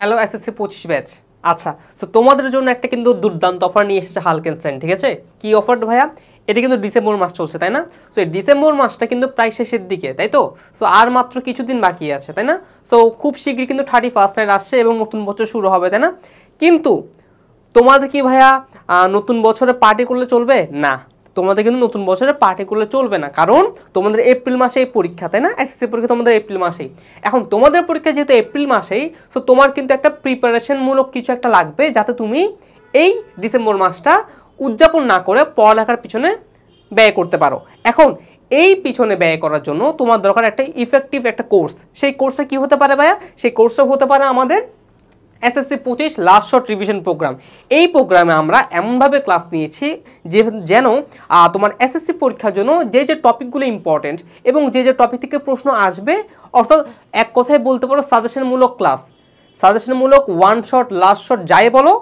Hello SSC 25 batch. আচ্ছা, so তোমাদের জন্য একটা কিন্তু দুর্দান্ত অফার নিয়ে এসেছে হালকেনস্টাইন, ঠিক আছে? কি অফার ভাইয়া? এটা কিন্তু ডিসেম্বর মাস চলছে, তাই না? সো এই ডিসেম্বর মাসটা কিন্তু প্রায় শেষের দিকে, তাই তো? সো আর মাত্র কিছুদিন বাকি আছে, তাই না? সো খুব শীঘ্রই কিন্তু 31st নাইট আসছে এবং নতুন বছর শুরু হবে, তাই না? কিন্তু তোমাদের কি ভাইয়া নতুন বছরে পার্টি করলে চলবে না? তোমাদের কিন্তু নতুন বছরে পার্টি করলে চলবে না, কারণ তোমাদের এপ্রিল মাসেই পরীক্ষা, তাই না? এসএসসি পরীক্ষা তোমাদের এপ্রিল মাসেই। এখন তোমাদের পরীক্ষা যেহেতু এপ্রিল মাসেই, সো তোমার কিন্তু একটা প্রিপারেশনমূলক কিছু একটা লাগবে, যাতে তুমি এই ডিসেম্বর মাসটা উদযাপন না করে পড়ালেখার পিছনে ব্যয় করতে পারো। এখন এই পিছনে ব্যয় করার জন্য তোমার দরকার একটা ইফেক্টিভ একটা কোর্স। সেই কোর্সে কি হতে পারে ভাইয়া? সেই কোর্সটা হতে পারে আমাদের SSC 25 last short revision program. এই প্রোগ্রামে আমরা এমনভাবে ক্লাস নিয়েছি যেন তোমার এসএসসি পরীক্ষার জন্য যে যে টপিকগুলো ইম্পর্টেন্ট এবং যে যে টপিক থেকে প্রশ্ন আসবে, অর্থাৎ এক কথায় বলতে পারো সাজেশনমূলক ক্লাস, সাজেশনমূলক ওয়ান শট লাস্ট শট যাই বলো,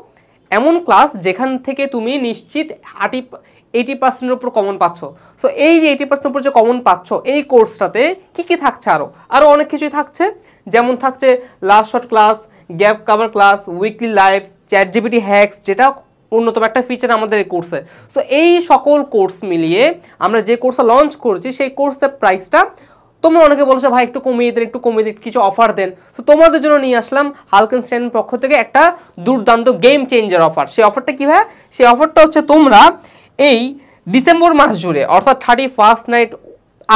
এমন ক্লাস যেখান থেকে তুমি নিশ্চিত 80%-এর উপর কমন পাচ্ছ। সো এই যে 80% উপর যে কমন পাচ্ছ, এই কোর্সটাতে কী কী থাকছে? আরও অনেক কিছুই থাকছে, যেমন থাকছে last shot class, gap cover class, weekly live, chat GPT hacks, যেটা অন্যতম একটা ফিচার আমাদের এই কোর্সে। সো এই সকল কোর্স মিলিয়ে আমরা যে কোর্সটা লঞ্চ করছি, সেই কোর্সের প্রাইসটা তোমরা অনেকে বলছো ভাই একটু কমিয়ে দেন, কিছু অফার দেন। সো তোমাদের জন্য নিয়ে আসলাম হালকেনস্টাইনের পক্ষ থেকে একটা দুর্দান্ত গেম চেঞ্জার অফার। সেই অফারটা কী ভাই? সেই অফারটা হচ্ছে তোমরা এই ডিসেম্বর মাস জুড়ে, অর্থাৎ 31st নাইট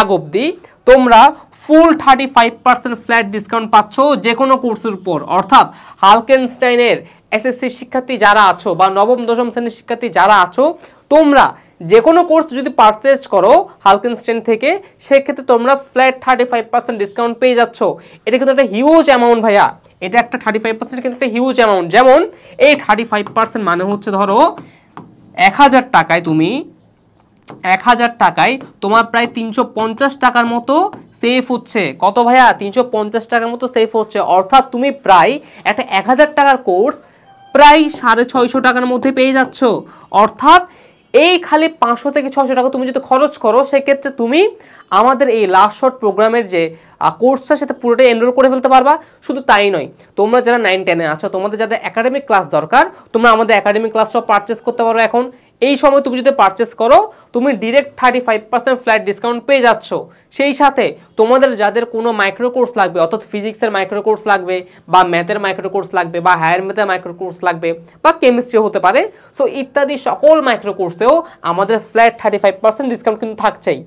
আগ অবধি তোমরা ফুল 35% ফ্ল্যাট ডিসকাউন্ট পাচ্ছ যে কোনো কোর্সের উপর। অর্থাৎ হালকেনস্টাইনের এসএসসি শিক্ষার্থী যারা আছো বা নবম দশম শ্রেণীর শিক্ষার্থী যারা আছো, তোমরা যে কোনো কোর্স যদি পারচেজ করো হালকেনস্টাইন থেকে, সেক্ষেত্রে তোমরা ফ্ল্যাট 35% ডিসকাউন্ট পেয়ে যাচ্ছ। এটা কিন্তু একটা হিউজ অ্যামাউন্ট ভাইয়া। এটা একটা 35% কিন্তু একটা হিউজ অ্যামাউন্ট। যেমন এই 35% মানে হচ্ছে ধরো 1000 টাকায় তুমি 1000 টাকায় তোমার প্রায় 350 টাকার মতো সেফ হচ্ছে। কত ভাইয়া? 350 টাকার মতো সেফ হচ্ছে। অর্থাৎ তুমি প্রায় একটা 1000 টাকার কোর্স প্রায় 650 টাকার মধ্যে পেয়ে যাচ্ছ। অর্থাৎ এই খালি 500 থেকে 600 টাকা তুমি যদি খরচ করো, সেক্ষেত্রে তুমি আমাদের এই লাস্ট শর্ট প্রোগ্রামের যে কোর্সটা, সেটা পুরোটাই এনরোল করে ফেলতে পারবা। শুধু তাই নয়, তোমরা যারা 9-10-এ আছো, তোমাদের যাদের একাডেমিক ক্লাস দরকার, তোমরা আমাদের একাডেমিক ক্লাসটাও পারচেস করতে পারো। এখন এই সময় তুমি যদি পারচেস করো, তুমি ডিরেক্ট 35% ফ্ল্যাট ডিসকাউন্ট পেয়ে যাচ্ছ। সেই সাথে তোমাদের যাদের কোনো মাইক্রো কোর্স লাগবে, অর্থাৎ ফিজিক্সের মাইক্রো কোর্স লাগবে বা ম্যাথের মাইক্রো কোর্স লাগবে বা হায়ার ম্যাথের মাইক্রো কোর্স লাগবে বা কেমিস্ট্রি হতে পারে, সো ইত্যাদি সকল মাইক্রো কোর্সেও আমাদের ফ্ল্যাট 35% ডিসকাউন্ট কিন্তু থাকছেই।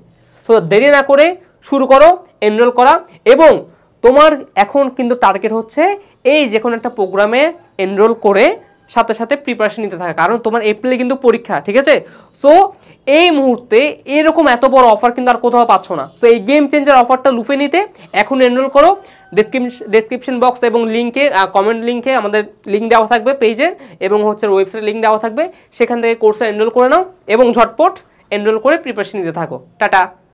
সো দেরি না করে শুরু করো এনরোল করা। এবং তোমার এখন কিন্তু টার্গেট হচ্ছে এই যে কোনো একটা প্রোগ্রামে এনরোল করে সাথে সাথে প্রিপারেশন নিতে থাকা, কারণ তোমার এপ্রিলে কিন্তু পরীক্ষা, ঠিক আছে? সো এই মুহূর্তে এরকম এত বড় অফার কিন্তু আর কোথাও পাচ্ছ না। সো এই গেম চেঞ্জার অফারটা লুফে নিতে এখন এনরোল করো। ডেসক্রিপশন বক্স এবং লিঙ্কে, কমেন্ট লিঙ্কে আমাদের লিঙ্ক দেওয়া থাকবে পেজের, এবং হচ্ছে ওয়েবসাইটের লিঙ্ক দেওয়া থাকবে, সেখান থেকে কোর্সে এনরোল করে নাও এবং ঝটপট এনরোল করে প্রিপারেশন নিতে থাকো। টাটা।